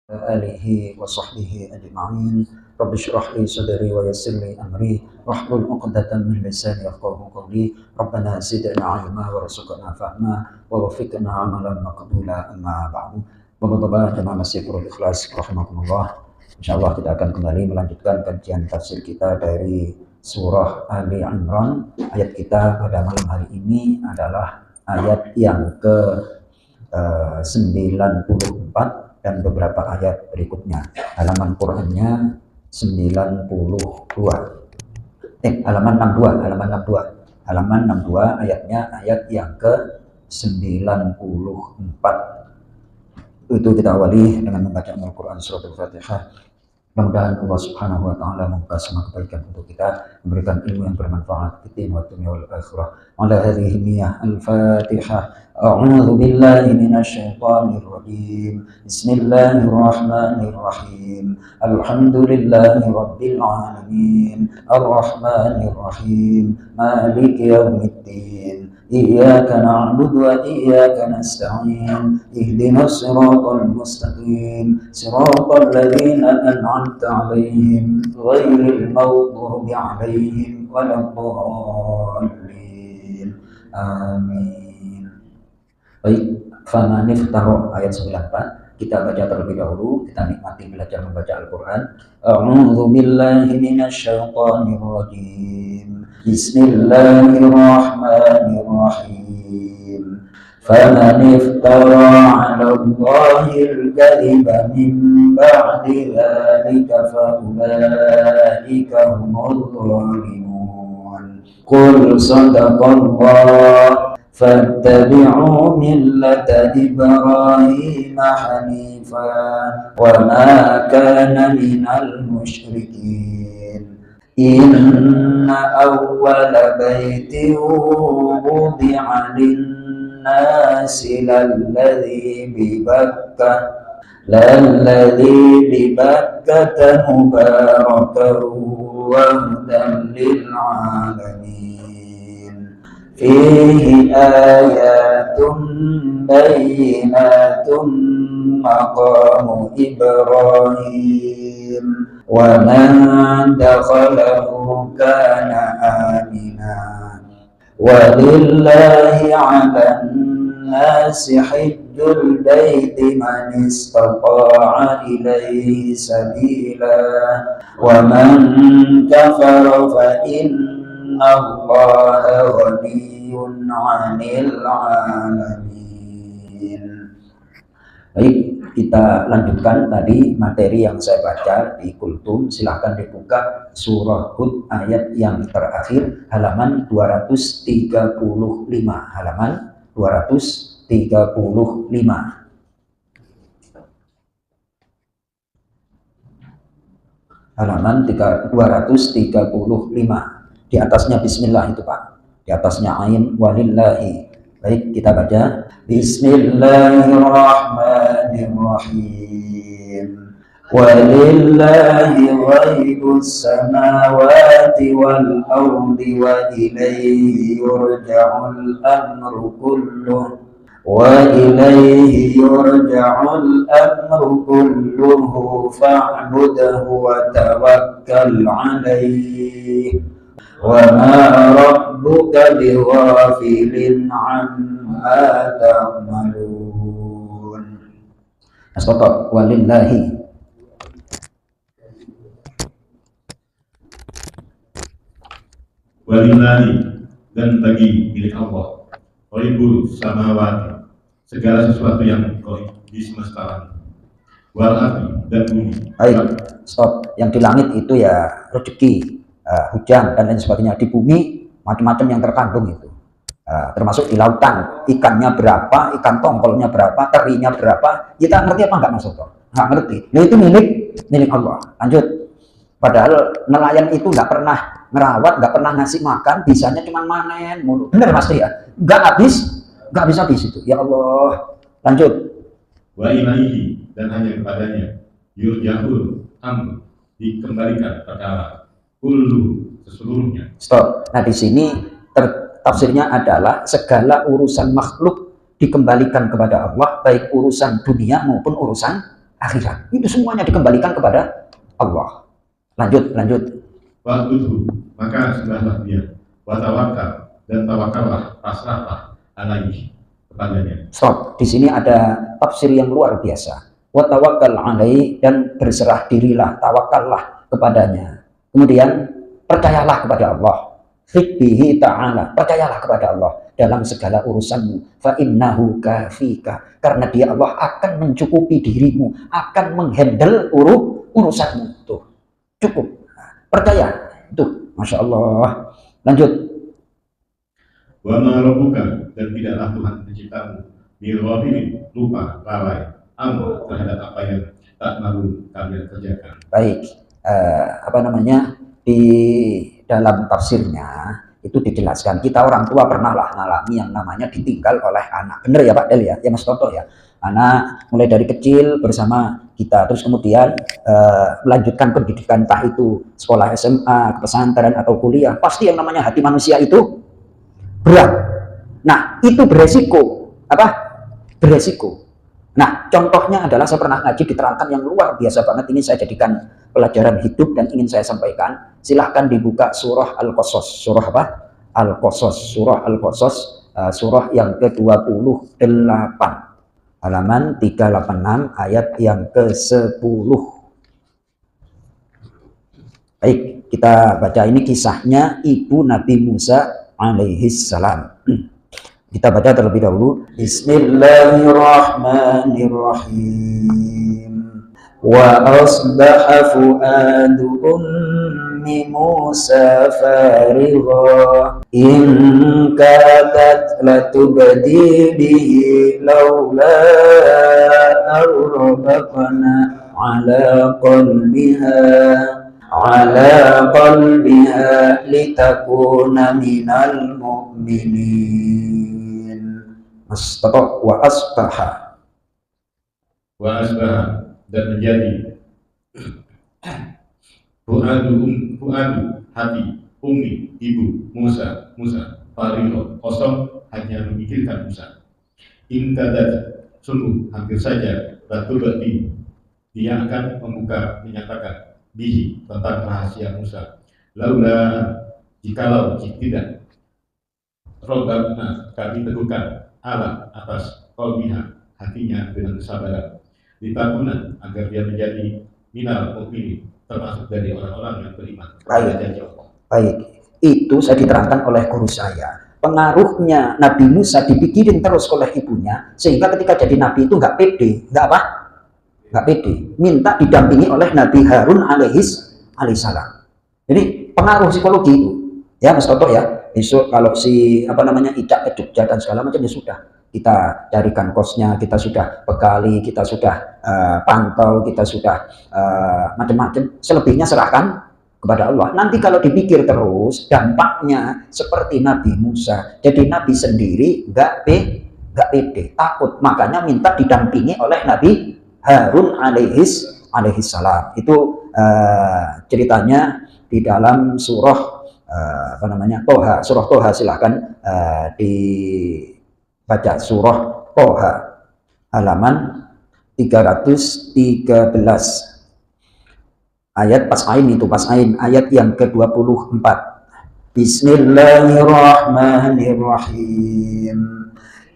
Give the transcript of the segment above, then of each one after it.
alihi wa sahbihi ajma'in. Rabbi shrah li sadri wa yassir li amri wahlul 'uqdatam min lisani yafqahu qawli. Rabbana zidna 'ilma warzuqna fahma wa waffiqna 'amalan maqbula, amma ba'du. Bapak-bapak jemaah Masjidul Ikhlas rahimakumullah. Insyaallah kita akan kembali melanjutkan kajian tafsir kita dari surah Ali Imran. Ayat kita pada malam hari ini adalah ayat yang ke 94 dan beberapa ayat berikutnya. Halaman Qur'annya 92. Halaman 62 ayatnya ayat yang ke 94. Itu kita awali dengan membaca Al-Qur'an surat Al-Fatihah. Mudah-mudahan Allah Subhanahu wa taala membuka semua kebaikan untuk kita, memberikan ilmu yang bermanfaat di dunia wal akhirah. Ala hadhihi niyyah al-Fatihah. A'udzu billahi minasy syaithanir rajim. Bismillahirrahmanirrahim. Alhamdulillahi rabbil alamin. Arrahmanir rahim. Maliki yaumiddin. Iyyaka na'budu wa iyyaka nasta'in. Ihdinas siratal mustaqim. Siratal ladzina an'amta 'alaihim ghairil maghdubi 'alaihim waladdallin. Amin. Baik, famanif taro ayat 94 kita baca terlebih dahulu, kita nikmati belajar membaca Al-Qur'an. A'udzu billahi minasyaitonir rajim. Bismillahirrahmanirrahim. Faman iftara 'ala Allahil kadhiba min ba'di dzalika fa ulaika humul zalimun. Qul sadaqallah fattabi'u millata Ibrahim hanifan wa ma kana minal musyrikin. Inna awwala baitin wudi'a lin-nasi lalladzi bibakkata mubarakan wa hudan lil-'alamin. Fihi ayatun bayyinatun maqamu Ibrahim wa man dakhalahu kana amina. Walillahi 'alan nasi hajjul baiti man istata'a ilaihi sabila wa man kafara fa innallaha ghaniyyun 'anil 'alamin. Baik, kita lanjutkan tadi materi yang saya baca di Kultum. Silahkan dibuka surah Hud ayat yang terakhir, halaman 235. Halaman 235. Halaman 235. Di atasnya bismillah itu Pak. Di atasnya ain walillahi. Baik, kita baca. Bismillahirrahmanirrahim. Walillahi ghaibus samawati wal ardi wa ilayhi yurja'ul amru kulluh. وإليه يرجع الأمر كله فاعبده وتوكل عليه وما ربك بغافل عما تعملون. Astagfirullah. Walillahi, dan bagi milik Allah, ghaibul samawati, segala sesuatu yang gaib di semesta langit, wal ardi, dan bumi. Baik, stop. Yang di langit itu ya rezeki, hujan dan lain sebagainya. Di bumi macam-macam yang terkandung itu, termasuk di lautan, ikannya berapa, ikan tongkolnya berapa, terinya berapa. Kita ngerti apa enggak Mas Soto? Nggak ngerti. Nah, itu milik Allah. Lanjut. Padahal nelayan itu nggak pernah ngerawat, nggak pernah ngasih makan, bisanya cuma manen mulu. Bener pasti ya? Nggak bisa habis itu. Ya Allah. Lanjut. Wa ilaihi, dan hanya kepadanya yurja'ul amr, dikembalikan perkara, kullu, seseluruhnya. Stop. Nah, di sini tafsirnya adalah segala urusan makhluk dikembalikan kepada Allah, baik urusan dunia maupun urusan akhirat. Itu semuanya dikembalikan kepada Allah. Lanjut. Wa'budhu, maka sembahlah dia. Wa tawakkal, dan tawakallah, pasrahlah alaihi, kepadanya. Stop. Di sini ada tafsir yang luar biasa. Wa tawakkal alaihi, dan berserah dirilah, tawakallah kepadanya. Kemudian percayalah kepada Allah. Fiqbihi ta'ala, percayalah kepada Allah dalam segala urusanmu. Fa innahu kafika, karena dia Allah akan mencukupi dirimu, akan menghandle urusanmu. Tuh, cukup. Percaya. Tuh, Masya Allah. Lanjut. Wa ma rabbuka, dan tidaklah Tuhan penciptamu bighafilin, lupa, lalai, amma, terhadap apa yang tak malu kalian kerjakan. Baik. Di dalam tafsirnya itu dijelaskan, kita orang tua pernahlah ngalami yang namanya ditinggal oleh anak. Bener ya Pak Del ya Mas Toto ya. Anak mulai dari kecil bersama kita, terus kemudian melanjutkan pendidikan, entah itu sekolah SMA, pesantren atau kuliah, pasti yang namanya hati manusia itu berat. Nah, itu beresiko. Beresiko. Nah, contohnya adalah saya pernah ngaji diterangkan yang luar biasa banget. Ini saya jadikan pelajaran hidup dan ingin saya sampaikan. Silahkan dibuka surah Al-Qasas. Surah apa? Al-Qasas. Surah Al-Qasas, surah yang ke-28. Halaman 386 ayat yang ke-10. Baik, kita baca ini kisahnya ibu Nabi Musa alaihissalam. Kita baca terlebih dahulu. Bismillahirrahmanirrahim. Wa asbaha fuadu ummi Musa farigha in kadat latubdi bihi laula arbaqna ala qalbiha litakuna minal mu'minin. Astagfirullah. Wa asbaha, dan menjadi fuadu hati ummi, ibu Musa farigha, kosong, hanya memikirkan Musa. In kadat, sungguh hampir saja, latubdi, dia akan menyatakan bihi, tentang rahasia Musa. Laula, jikalau tidak, robbana, kami teguhkan ala, atas qalbiha, hatinya dengan kesabaran. Ditakuna, agar dia menjadi minal mu'minin, termasuk dari orang-orang yang beriman kepada janji Allah. Baik, itu saya diterangkan oleh guru saya. Pengaruhnya Nabi Musa dipikirin terus oleh ibunya, sehingga ketika jadi nabi itu nggak pede, nggak pede, minta didampingi oleh Nabi Harun alaihissalam. Jadi pengaruh psikologi itu, ya Mas Toto ya. Besok kalau si Icak ke Jogja dan segala macam, ya sudah, kita carikan kosnya, kita sudah bekali, kita sudah pantau, kita sudah macam-macam. Selebihnya serahkan kepada Allah. Nanti kalau dipikir terus, dampaknya seperti Nabi Musa, jadi nabi sendiri nggak pede, takut, makanya minta didampingi oleh Nabi Harun alaihissalam. Itu ceritanya di dalam surah Toha. Surah Toha, silahkan dibaca surah Toha halaman 313 ayat pas ain ayat yang ke-24. Bismillahirrahmanirrahim.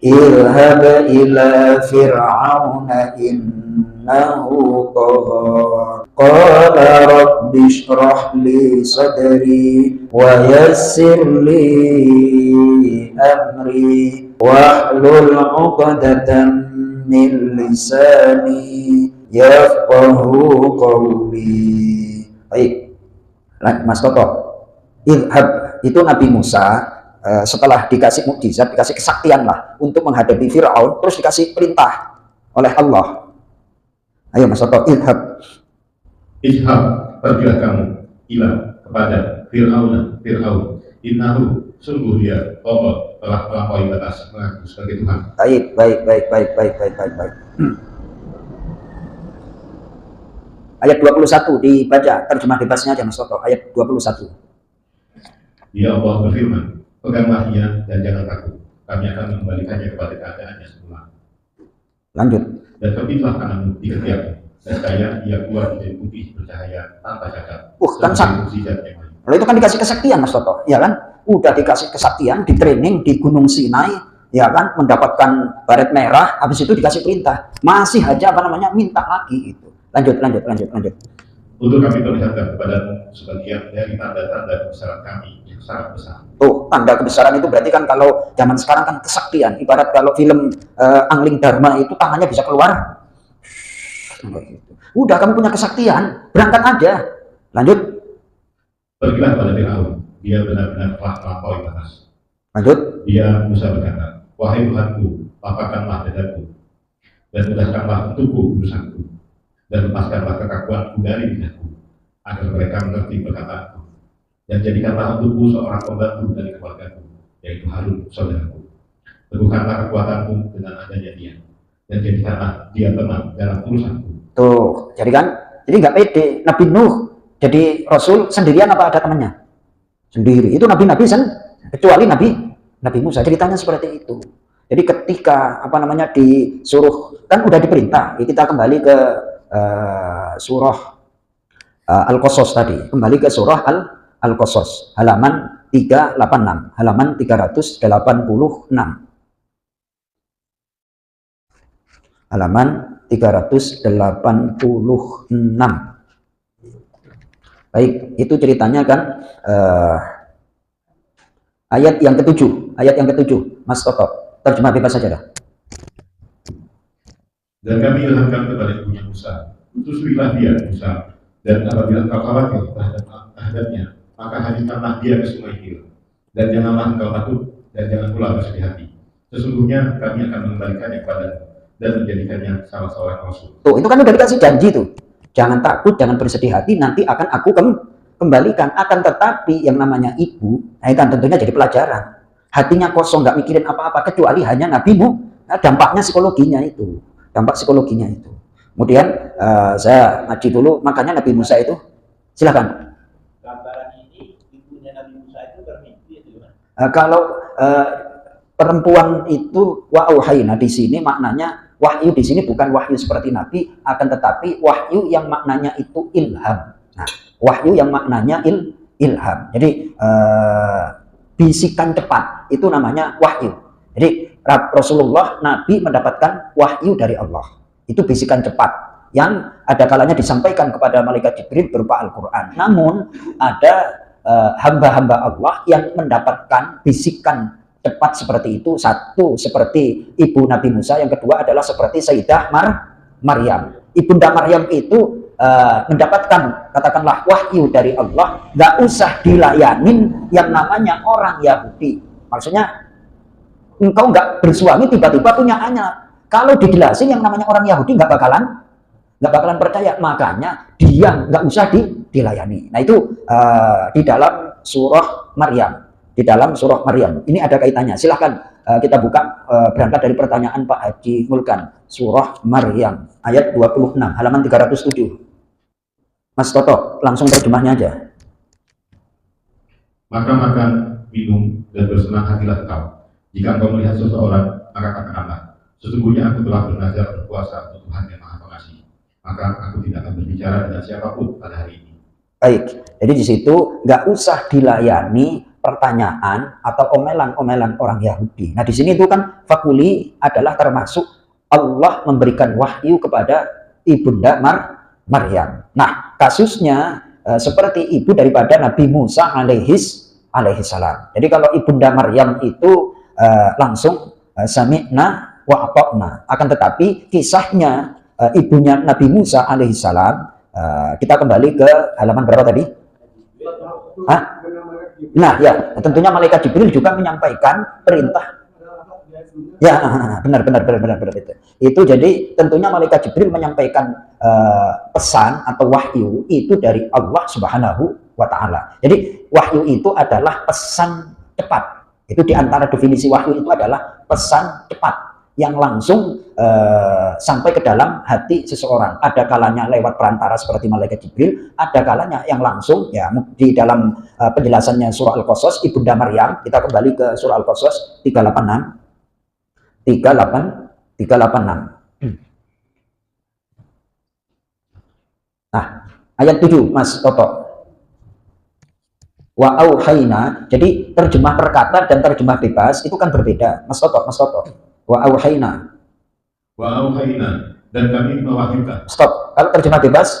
Ilhab ila fir'auna innahu tagha qala rabbi shrah li sadri wa yassir li amri wahlul 'uqdatam min lisani yafqahu qawli. Baik, Mas Toto. Ilhab itu Nabi Musa setelah dikasih mukjizat, dikasih kesaktian lah untuk menghadapi Fir'aun, terus dikasih perintah oleh Allah. Ayo Mas Toto, ilhab, pergilah kamu kepada Fir'aun, innahu, sungguh dia telah melampaui batas, mengaku sebagai Tuhan. Baik. Ayat 21 dibaca, terjemah bebasnya aja Mas Toto, ayat 21. Ya Allah berfirman, peganglah ia dan jangan takut, kami akan mengembalikannya kepada keadaannya semula. Lanjut. Dan kepitlah kananmu di ketiakmu, Saya ia keluar menjadi putih bercahaya tanpa cacat. Kan lalu itu kan dikasih kesaktian Mas Toto, ya kan? Udah dikasih kesaktian, di training di Gunung Sinai, ya kan? Mendapatkan baret merah, habis itu dikasih perintah, masih aja apa namanya minta lagi itu. Lanjut. Untuk kami perlihatkan kepadamu sebagian dari tanda-tanda kebesaran kami yang sangat besar. Tanda kebesaran itu berarti kan kalau zaman sekarang kan kesaktian. Ibarat kalau film Angling Dharma itu tangannya bisa keluar. Udah kamu punya kesaktian, berangkat aja. Lanjut. Pergilah pada Firaun, dia benar-benar telah melampaui batas. Lanjut. Dia Musa berkata, wahai Tuhanku, lapangkanlah dadaku, dan mudahkanlah untukku urusanku, dan lepaskanlah kekakuanku dari lidahku, agar mereka mengerti perkataanku, dan jadikanlah untukku seorang pembantu dari keluargaku, yaitu Harun saudaraku. Teguhkanlah kekuatanmu dengan adanya dia, dan jadikanlah dia teman dalam urusanku. Jadi nggak pede. Nabi Nuh jadi Rasul sendirian apa ada temannya? Sendiri. Itu Nabi-Nabi kecuali Nabi Musa. Ceritanya seperti itu. Jadi ketika apa namanya disuruh, kan udah diperintah. Kita kembali ke surah Al-Qasas tadi. Kembali ke surah Al-Qasas. Halaman 386. Halaman 386. Halaman 386. Baik, itu ceritanya kan ayat yang ketujuh. Mas Toto, terjemah bebas saja dah. Dan kami ilhamkan kepada ibunya Musa, utuslah dia Musa, dan apabila engkau khawatir terhadapnya, maka hadirkanlah dia ke sungai Nil, dan janganlah engkau takut, dan jangan pula bersedih hati. Sesungguhnya kami akan mengembalikannya kepadamu dan menjadikannya salah seorang rasul. Itu kan udah dikasih janji tuh. Jangan takut, jangan bersedih hati, nanti akan aku kembalikan. Akan tetapi yang namanya ibu, nah itu tentunya jadi pelajaran. Hatinya kosong, nggak mikirin apa-apa, kecuali hanya nabimu. Nah, dampaknya psikologinya itu. Kemudian saya ngaji dulu, makanya Nabi Musa itu, silakan. Gambaran ini, ibunya Nabi Musa itu bermimpi ya, kalau perempuan itu wa'auhayna di sini maknanya wahyu di sini bukan wahyu seperti Nabi, akan tetapi wahyu yang maknanya itu ilham. Nah, wahyu yang maknanya ilham. Jadi bisikan cepat itu namanya wahyu. Jadi Rasulullah Nabi mendapatkan wahyu dari Allah. Itu bisikan cepat yang ada kalanya disampaikan kepada malaikat Jibril berupa Al-Qur'an. Namun ada hamba-hamba Allah yang mendapatkan bisikan cepat seperti itu. Satu seperti ibu Nabi Musa, yang kedua adalah seperti Sayyidah Maryam. Ibunda Maryam itu mendapatkan katakanlah wahyu dari Allah, nggak usah dilayanin yang namanya orang Yahudi. Maksudnya engkau nggak bersuami tiba-tiba punya anak, kalau dijelasin yang namanya orang Yahudi nggak bakalan percaya, makanya dia nggak usah dilayani. Nah itu di dalam surah Maryam. Ini ada kaitannya. Silahkan kita buka, berangkat dari pertanyaan Pak Haji Mulkan. Surah Maryam ayat 26 halaman 307. Mas Toto, langsung terjemahnya aja. Maka makan, minum, dan bersenang hatilah engkau. Jika engkau melihat seseorang, maka katakanlah, sesungguhnya aku telah bernazar berpuasa untuk Tuhan yang Maha Pengasih. Maka aku tidak akan berbicara dengan siapapun pada hari ini. Baik, jadi di situ nggak usah dilayani pertanyaan atau omelan-omelan orang Yahudi. Nah di sini itu kan fakuli adalah termasuk Allah memberikan wahyu kepada ibunda Maryam. Nah kasusnya seperti ibu daripada Nabi Musa alaihissalam. Jadi kalau ibunda Maryam itu langsung sami'na wa ata'na. Akan tetapi kisahnya ibunya Nabi Musa alaihissalam, kita kembali ke halaman berapa tadi? Hah? Nah ya, tentunya malaikat Jibril juga menyampaikan perintah. Ya, benar itu. Jadi tentunya malaikat Jibril menyampaikan pesan atau wahyu itu dari Allah Subhanahu wa Ta'ala. Jadi wahyu itu adalah pesan cepat. Itu diantara definisi wahyu itu adalah pesan cepat yang langsung sampai ke dalam hati seseorang. Ada kalanya lewat perantara seperti malaikat Jibril, ada kalanya yang langsung ya di dalam penjelasannya surah Al-Qasas ibunda Maryam. Kita kembali ke surah Al-Qasas 386. Ayat 7, Mas Toto. Wa auhayna, jadi terjemah perkata dan terjemah bebas itu kan berbeda. Mas Toto, Mas Toto. Wa auhayna. Wa auhayna, dan kami mewahyukan. Stop. Kalau terjemah bebas,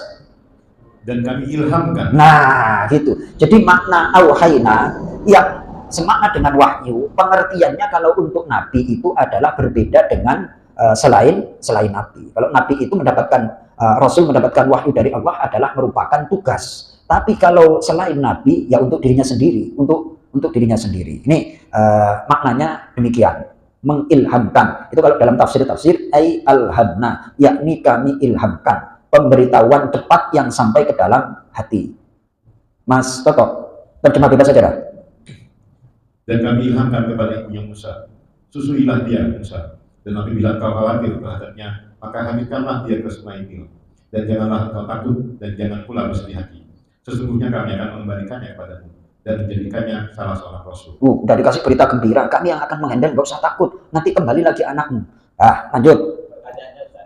dan kami ilhamkan. nah, gitu. Jadi makna auhayna yang semakna dengan wahyu, pengertiannya kalau untuk nabi itu adalah berbeda dengan selain Nabi. Kalau Nabi itu mendapatkan Rasul mendapatkan wahyu dari Allah adalah merupakan tugas. Tapi kalau selain Nabi ya untuk dirinya sendiri, untuk dirinya sendiri. Ini maknanya demikian, mengilhamkan. Itu kalau dalam tafsir ay alhamna, yakni kami ilhamkan, pemberitahuan cepat yang sampai ke dalam hati. Mas Toto, terjemah bebas saja. Dan kami ilhamkan kepada ibunya Musa, susuilah dia Musa. Dan apabila kau khawatir terhadapnya, maka hamirkanlah dia ke sungai Nil. Dan janganlah kau takut, dan jangan pula bersedih hati. Sesungguhnya kami akan mengembalikannya kepadamu, dan menjadikannya salah seorang rasul. Udah dikasih berita gembira, kami yang akan menghandle, gak usah takut. Nanti kembali lagi anakmu. Lanjut.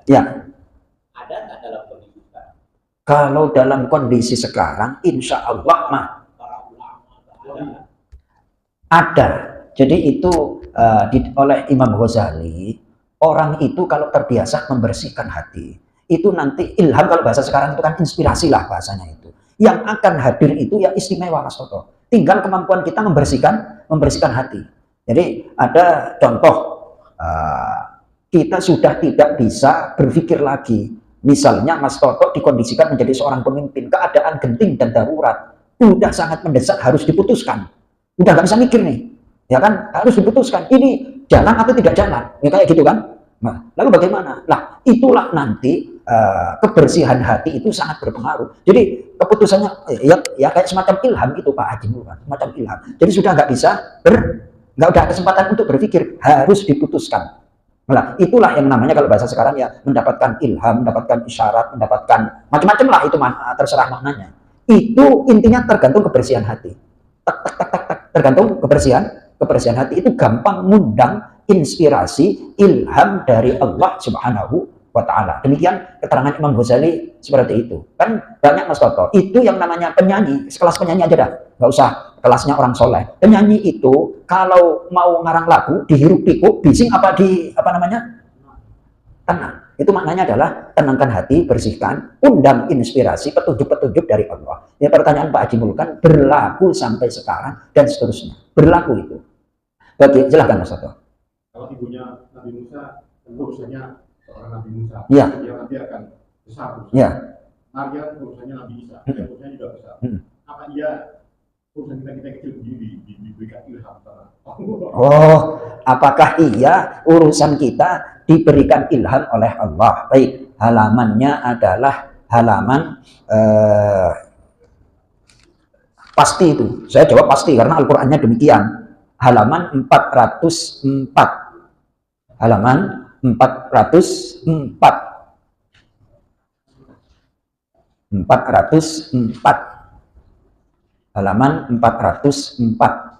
Ya. Ada nggak dalam kondisi sekarang? Kalau dalam kondisi sekarang, insya Allah mah ada. Jadi itu oleh Imam Ghazali, orang itu kalau terbiasa membersihkan hati, itu nanti ilham, kalau bahasa sekarang itu kan inspirasi lah bahasanya itu. Yang akan hadir itu ya istimewa, Mas Toto. Tinggal kemampuan kita membersihkan hati. Jadi ada contoh, kita sudah tidak bisa berpikir lagi. Misalnya Mas Toto dikondisikan menjadi seorang pemimpin, keadaan genting dan darurat, udah sangat mendesak harus diputuskan. Udah nggak bisa mikir nih, ya kan, harus diputuskan ini jalan atau tidak jalan, ya kayak gitu kan. Nah, lalu bagaimana? Lah itulah nanti kebersihan hati itu sangat berpengaruh. Jadi keputusannya ya kayak semacam ilham itu Pak Haji kan, semacam ilham. Jadi sudah nggak bisa nggak ada kesempatan untuk berpikir, harus diputuskan. Nah, itulah yang namanya kalau bahasa sekarang ya mendapatkan ilham, mendapatkan isyarat, mendapatkan macam-macam lah itu terserah maknanya. Itu intinya tergantung kebersihan hati. Tergantung kebersihan hati itu gampang mengundang inspirasi, ilham dari Allah Subhanahu wa Ta'ala. Demikian keterangan Imam Ghazali seperti itu. Kan banyak Mas Toto, itu yang namanya penyanyi, sekelas penyanyi aja dah, nggak usah kelasnya orang soleh. Penyanyi itu kalau mau ngarang lagu, dihirup pikuk, bising tenang. Itu maknanya adalah tenangkan hati, bersihkan, undang inspirasi, petunjuk-petunjuk dari Allah. Ya, pertanyaan Pak Haji Mulkan berlaku sampai sekarang dan seterusnya. Berlaku itu. Silahkan Mas Toto. Kalau ibunya Nabi Musa, tentu urusannya seorang Nabi Musa. Ya. Dia nanti akan besar. Ya. Maryam urusannya Nabi Isa, urusannya juga besar. Apa iya urusan kita kecil diberikan ilham? Oh, apakah iya urusan kita diberikan ilham oleh Allah? Baik, halamannya adalah halaman pasti itu. Saya jawab pasti karena Al-Qur'annya demikian. Halaman 404. Halaman 404. 404. Halaman 404.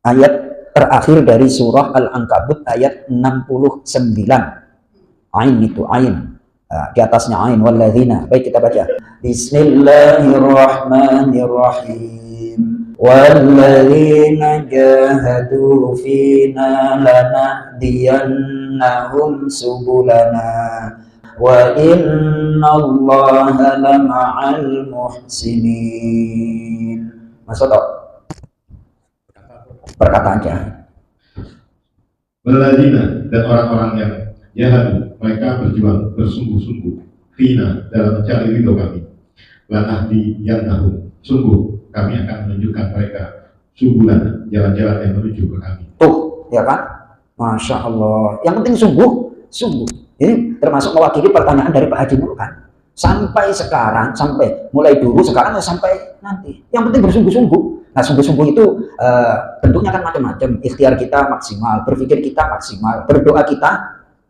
Ayat terakhir dari surah Al-Ankabut ayat 69. Ain itu, ain. Di atasnya ain, walladzina. Baik, kita baca. Bismillahirrahmanirrahim. Walladzina jahadu fina lanahdiyannahum subulana. Wa innallaha lama'al muhsinin. Mas Toto, perkataannya. Walladzina, dan orang-orang yang jahadu, mereka berjuang bersungguh-sungguh fina, dalam mencari ridho kami. Lanahdiyannahum, sungguh kami akan menunjukkan mereka subulan, jalan-jalan yang menuju ke kami. Tuh, ya kan? Masya Allah. Yang penting sungguh. Ini termasuk mewakili pertanyaan dari Pak Haji Mulkan. Sampai sekarang, sampai mulai dulu, sekarang sampai nanti. Yang penting bersungguh-sungguh. Nah, sungguh-sungguh itu bentuknya kan macam-macam. Ikhtiar kita maksimal, berpikir kita maksimal, berdoa kita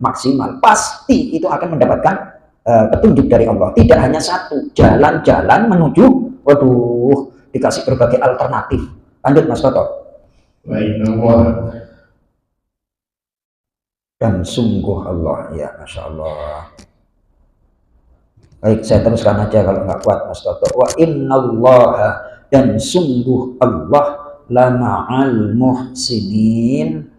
maksimal. Pasti itu akan mendapatkan petunjuk dari Allah. Tidak hanya satu, jalan-jalan menuju, waduh, dikasih berbagai alternatif. Lanjut Mas Toto. Dan sungguh Allah, ya Masya Allah. Baik, saya teruskan aja kalau nggak kuat Mas Toto. Wa innallaha, dan sungguh Allah, la ma'al muhsinin,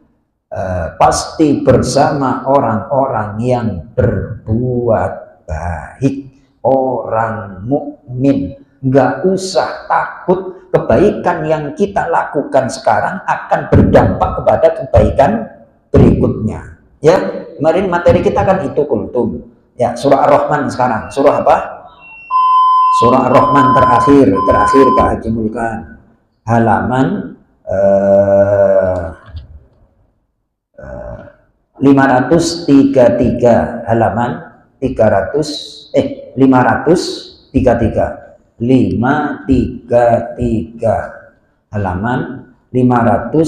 pasti bersama orang-orang yang berbuat baik, orang mukmin. Nggak usah takut, kebaikan yang kita lakukan sekarang akan berdampak kepada kebaikan berikutnya. Ya, kemarin materi kita kan itu kultum. Ya, surah Ar-Rahman sekarang. Surah apa? Surah Ar-Rahman terakhir Pak Haji Mulkan. Halaman 533, halaman 533 halaman 533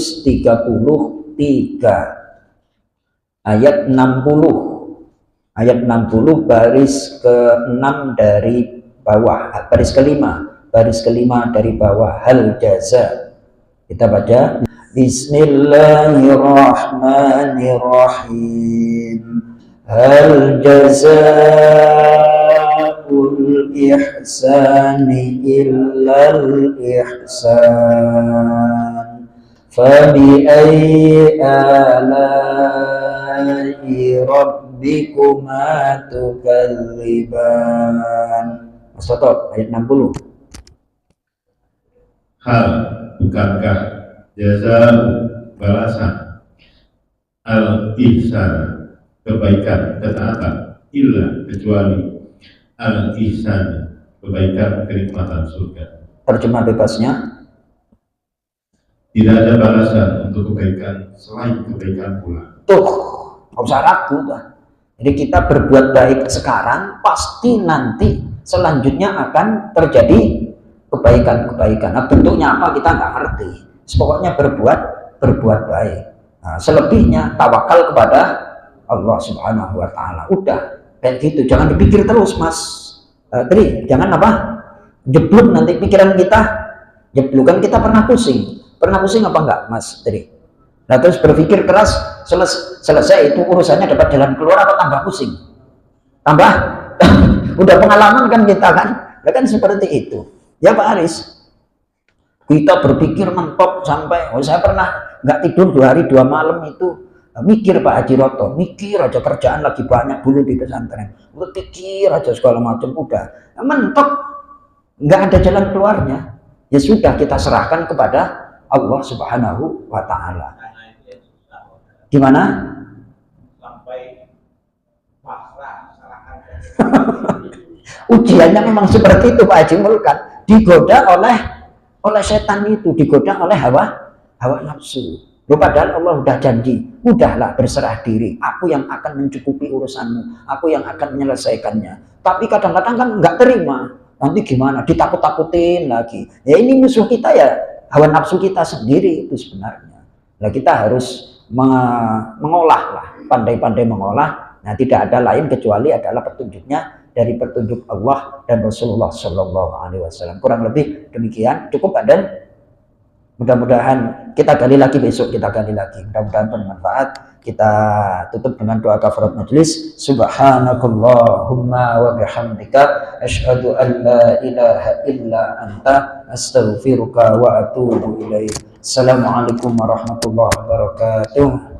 ayat 60 baris ke-6 dari bawah, baris kelima dari bawah. Hal jaza, kita baca. Bismillahirrahmanirrahim. Hal jazaa'ul ihsani illal ihsan. Fabi ayyi ala'i rabbikuma tukadziban. Mas Toto, ayat 60. Hal, bukankah jasa balasan al-ihsan, kebaikan, ketaatan, illa, kecuali al-ihsan, kebaikan, kenikmatan surga. Terjemah bebasnya, tidak ada balasan untuk kebaikan selain kebaikan pula. tuh, nggak usah ragu Pak. Jadi kita berbuat baik sekarang, pasti nanti selanjutnya akan terjadi kebaikan-kebaikan. Nah, bentuknya apa kita nggak ngerti. Pokoknya berbuat baik. Nah, selebihnya tawakal kepada Allah Subhanahu Wa Taala. Udah kayak gitu. Jangan dipikir terus, Mas Tri. Jangan apa? Jeblok nanti pikiran kita. Jeblukan kita pernah pusing. Pernah pusing apa enggak, Mas Tri? Nah, terus berpikir keras, selesai itu urusannya dapat jalan keluar atau tambah pusing? Tambah? Udah pengalaman kan kita kan? Ya kan seperti itu. Ya Pak Aris, kita berpikir mentok sampai, saya pernah nggak tidur 2 hari 2 malam itu, mikir Pak Haji Roto, mikir aja kerjaan lagi banyak dulu di pesantren, udah pikir aja segala macam, udah mentok, nggak ada jalan keluarnya. Ya sudah, kita serahkan kepada Allah Subhanahu Wa Taala. Gimana? Sampai pasrah, serahkan. Ujiannya memang seperti itu Pak Haji Mulkan, digoda oleh setan itu, digoda oleh hawa nafsu. Loh, padahal Allah udah janji, udahlah berserah diri, aku yang akan mencukupi urusanmu, aku yang akan menyelesaikannya. Tapi kadang-kadang kan nggak terima, nanti gimana, ditakut-takutin lagi. Ya ini musuh kita ya, hawa nafsu kita sendiri itu sebenarnya. Nah, kita harus mengolah lah, pandai-pandai mengolah. Nah, tidak ada lain kecuali adalah petunjuknya dari petunjuk Allah dan Rasulullah Shallallahu Alaihi Wasallam. Kurang lebih demikian, cukup Pak Dan. Mudah-mudahan kita gali lagi besok, mudah-mudahan bermanfaat. Kita tutup dengan doa kafarat majlis. Subhanakallahumma wa bihamdika asyhadu an la ilaha illa anta astaghfiruka wa atubu ilaik. Assalamualaikum warahmatullahi wabarakatuh.